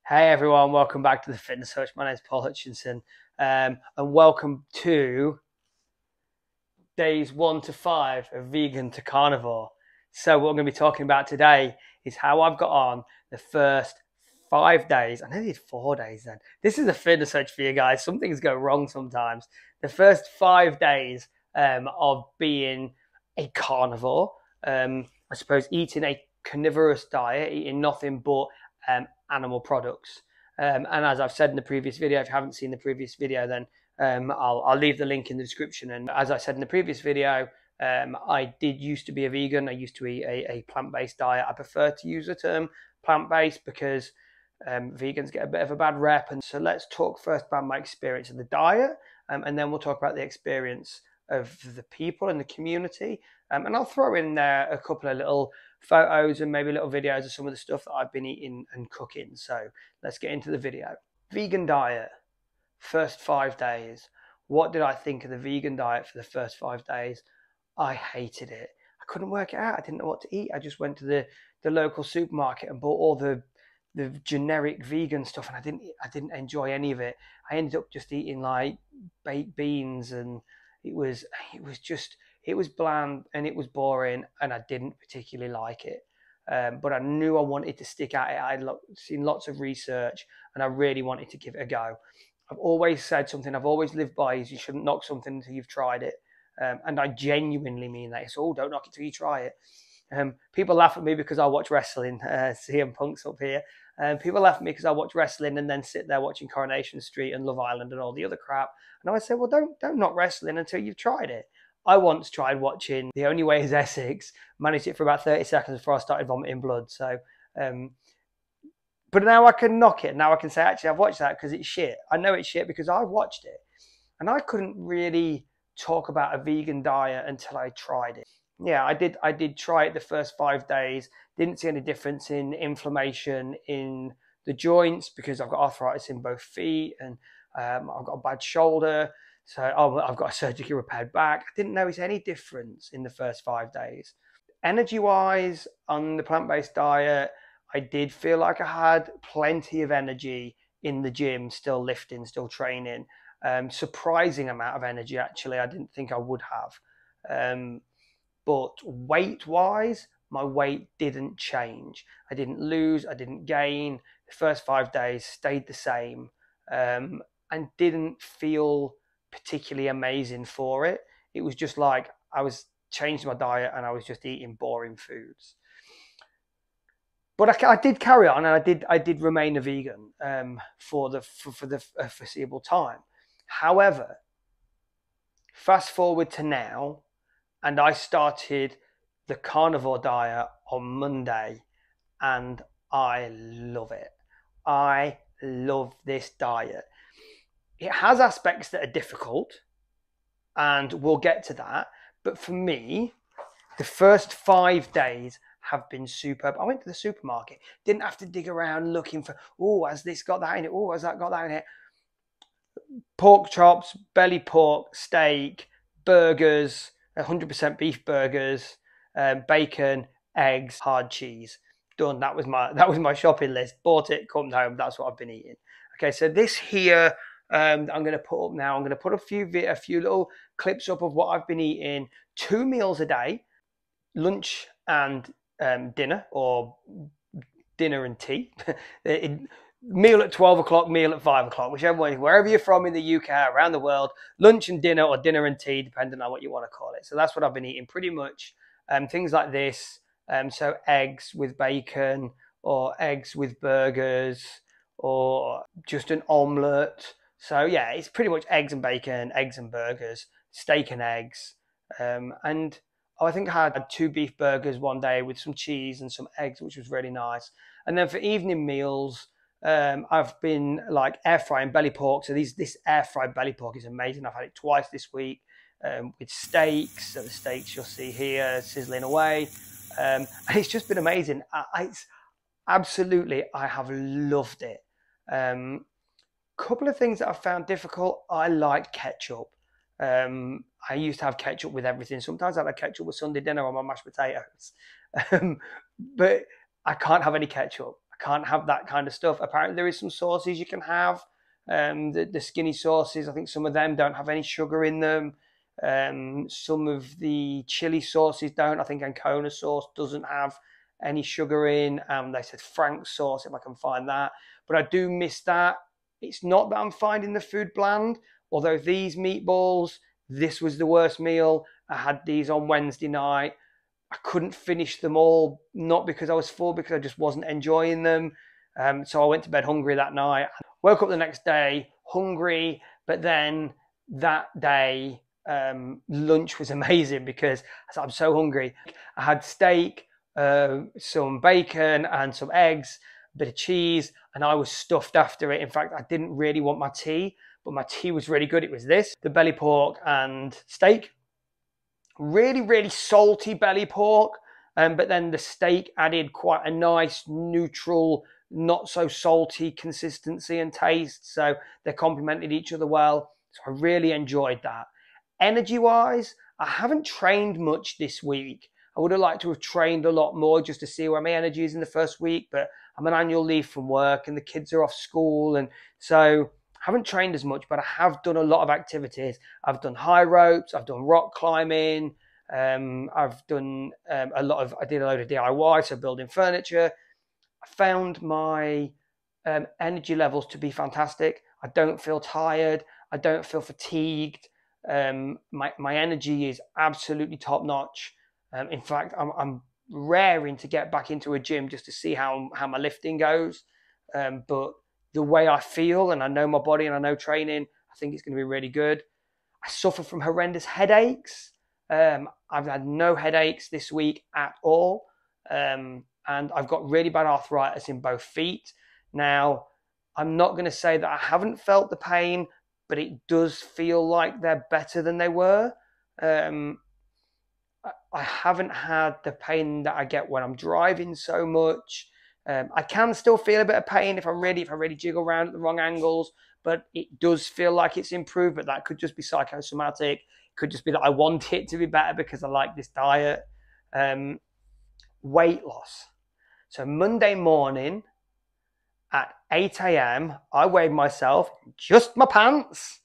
Hey everyone, welcome back to the Fitness Coach. My name is Paul Hutchinson, and welcome to days 1 to 5 of Vegan to Carnivore. So what I'm going to be talking about today is how I've got on the first 5 days. I nearly did 4 days then. This is a fitness coach for you guys. Some things go wrong sometimes. The first 5 days of being a carnivore, I suppose eating a carnivorous diet, eating nothing but animal products. And as I've said in the previous video, if you haven't seen the previous video, then I'll leave the link in the description. And as I said in the previous video, I did used to be a vegan. I used to eat a plant-based diet. I prefer to use the term plant-based because vegans get a bit of a bad rep. And so let's talk first about my experience of the diet, and then we'll talk about the experience of the people in the community. And I'll throw in there a couple of little photos and maybe little videos of some of the stuff that I've been eating and cooking. So let's get into the video. Vegan diet, first 5 days. What did I think of the vegan diet for the first 5 days? I hated it. I couldn't work it out. I didn't know what to eat. I just went to the local supermarket and bought all the generic vegan stuff, and I didn't enjoy any of it. I ended up just eating like baked beans, and it was bland and it was boring, and I didn't particularly like it. But I knew I wanted to stick at it. I'd seen lots of research, and I really wanted to give it a go. I've always said something I've always lived by is you shouldn't knock something until you've tried it. And I genuinely mean that. It's don't knock it till you try it. People laugh at me because I watch wrestling. CM Punk's up here. People laugh at me because I watch wrestling and then sit there watching Coronation Street and Love Island and all the other crap. And I always say, well, don't knock wrestling until you've tried it. I once tried watching The Only Way is Essex, managed it for about 30 seconds before I started vomiting blood. So, but now I can knock it. Now I can say, actually, I've watched that because it's shit. I know it's shit because I've watched it. And I couldn't really talk about a vegan diet until I tried it. Yeah, I did try it the first 5 days. Didn't see any difference in inflammation in the joints because I've got arthritis in both feet, and I've got a bad shoulder. So I've got a surgically repaired back. I didn't notice any difference in the first 5 days. Energy-wise, on the plant-based diet, I did feel like I had plenty of energy in the gym, still lifting, still training. Surprising amount of energy, actually. I didn't think I would have. But weight-wise, my weight didn't change. I didn't lose, I didn't gain. The first 5 days stayed the same, and didn't feel particularly amazing for it. It was just like I was changing my diet and I was just eating boring foods. But I did carry on, and I did remain a vegan for the foreseeable time. However, fast forward to now, and I started the carnivore diet on Monday, and I love it. I love this diet. It has aspects that are difficult, and we'll get to that. But for me, the first 5 days have been superb. I went to the supermarket, didn't have to dig around looking for, has this got that in it? Has that got that in it? Pork chops, belly pork, steak, burgers, 100% beef burgers, bacon, eggs, hard cheese. Done. That was my shopping list. Bought it, come home. That's what I've been eating. Okay, so this here, I'm going to put up now. I'm going to put a few little clips up of what I've been eating. 2 meals a day, lunch and dinner, or dinner and tea. Meal at 12 o'clock, meal at 5 o'clock, whichever one, wherever you're from in the UK, around the world, lunch and dinner, or dinner and tea, depending on what you want to call it. So that's what I've been eating pretty much. Things like this. So eggs with bacon, or eggs with burgers, or just an omelette. So yeah, it's pretty much eggs and bacon, eggs and burgers, steak and eggs. And I think I had 2 beef burgers one day with some cheese and some eggs, which was really nice. And then for evening meals, I've been like air frying belly pork. So this air fried belly pork is amazing. I've had it twice this week with steaks. So the steaks you'll see here sizzling away. And it's just been amazing. It's absolutely, I have loved it. Couple of things that I've found difficult. I like ketchup. I used to have ketchup with everything. Sometimes I like ketchup with Sunday dinner on my mashed potatoes. But I can't have any ketchup. I can't have that kind of stuff. Apparently there is some sauces you can have, the skinny sauces. I think some of them don't have any sugar in them. Some of the chili sauces don't. I think Ancona sauce doesn't have any sugar in. They said Frank's sauce, if I can find that. But I do miss that. It's not that I'm finding the food bland, although these meatballs, this was the worst meal. I had these on Wednesday night. I couldn't finish them all, not because I was full, because I just wasn't enjoying them. So I went to bed hungry that night. Woke up the next day hungry, but then that day, lunch was amazing because I said, I'm so hungry. I had steak, some bacon and some eggs, a bit of cheese, and I was stuffed after it. In fact, I didn't really want my tea, but my tea was really good. It was this, the belly pork and steak. Really, really salty belly pork, but then the steak added quite a nice, neutral, not so salty consistency and taste. So they complemented each other well. So I really enjoyed that. Energy-wise, I haven't trained much this week. I would have liked to have trained a lot more just to see where my energy is in the first week, but I'm on annual leave from work and the kids are off school, and so I haven't trained as much, but I have done a lot of activities. I've done high ropes, I've done rock climbing, I've done I did a load of DIY, so building furniture. I found my energy levels to be fantastic. I don't feel tired. I don't feel fatigued. My energy is absolutely top notch. In fact, I'm raring to get back into a gym just to see how my lifting goes. But the way I feel, and I know my body and I know training, I think it's going to be really good. I suffer from horrendous headaches. I've had no headaches this week at all. And I've got really bad arthritis in both feet. Now, I'm not going to say that I haven't felt the pain, but it does feel like they're better than they were. I haven't had the pain that I get when I'm driving so much. I can still feel a bit of pain if I really jiggle around at the wrong angles, but it does feel like it's improved. But that could just be psychosomatic. It could just be that I want it to be better because I like this diet. Weight loss. So Monday morning at 8 a.m., I weighed myself, just my pants.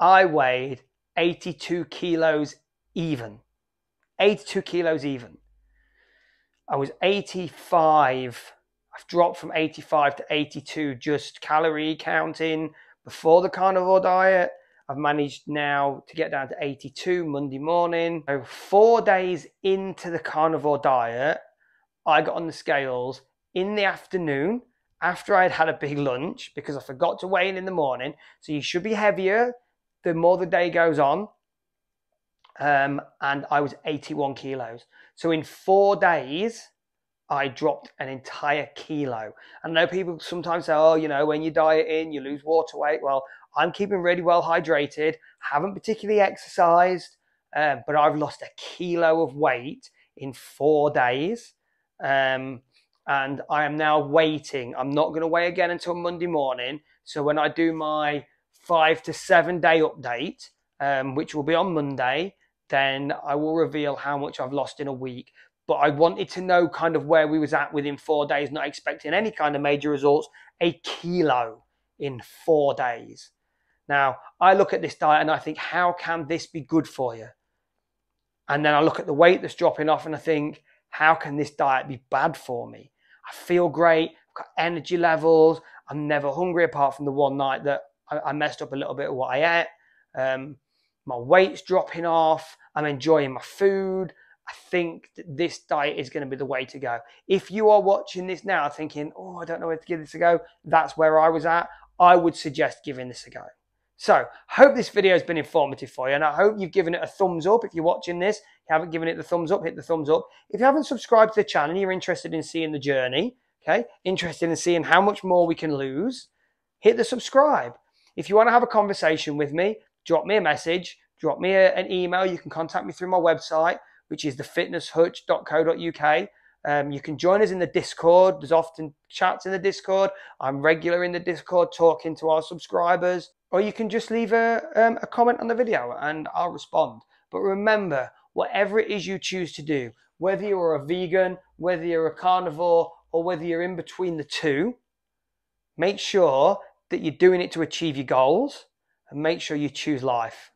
I weighed 82 kilos even. 82 kilos even. I was 85. I've dropped from 85 to 82 just calorie counting before the carnivore diet. I've managed now to get down to 82 Monday morning. So 4 days into the carnivore diet, I got on the scales in the afternoon after I'd had a big lunch because I forgot to weigh in the morning. So you should be heavier the more the day goes on. And I was 81 kilos. So in 4 days, I dropped an entire kilo. I know people sometimes say, oh, you know, when you diet in, you lose water weight. Well, I'm keeping really well hydrated, haven't particularly exercised, but I've lost a kilo of weight in 4 days. And I am now waiting. I'm not going to weigh again until Monday morning. So when I do my 5 to 7 day update, which will be on Monday, then I will reveal how much I've lost in a week. But I wanted to know kind of where we was at within 4 days, not expecting any kind of major results. A kilo in 4 days. Now, I look at this diet and I think, how can this be good for you? And then I look at the weight that's dropping off and I think, how can this diet be bad for me? I feel great, I've got energy levels, I'm never hungry apart from the one night that I messed up a little bit of what I ate. My weight's dropping off, I'm enjoying my food. I think that this diet is going to be the way to go. If you are watching this now thinking, oh, I don't know where to give this a go, that's where I was at, I would suggest giving this a go. So, hope this video has been informative for you, and I hope you've given it a thumbs up. If you're watching this, you haven't given it the thumbs up, hit the thumbs up. If you haven't subscribed to the channel and you're interested in seeing the journey, okay, interested in seeing how much more we can lose, hit the subscribe. If you want to have a conversation with me, drop me a message, drop me an email. You can contact me through my website, which is thefitnesshutch.co.uk. You can join us in the Discord. There's often chats in the Discord. I'm regular in the Discord talking to our subscribers. Or you can just leave a comment on the video and I'll respond. But remember, whatever it is you choose to do, whether you're a vegan, whether you're a carnivore, or whether you're in between the two, make sure that you're doing it to achieve your goals and make sure you choose life.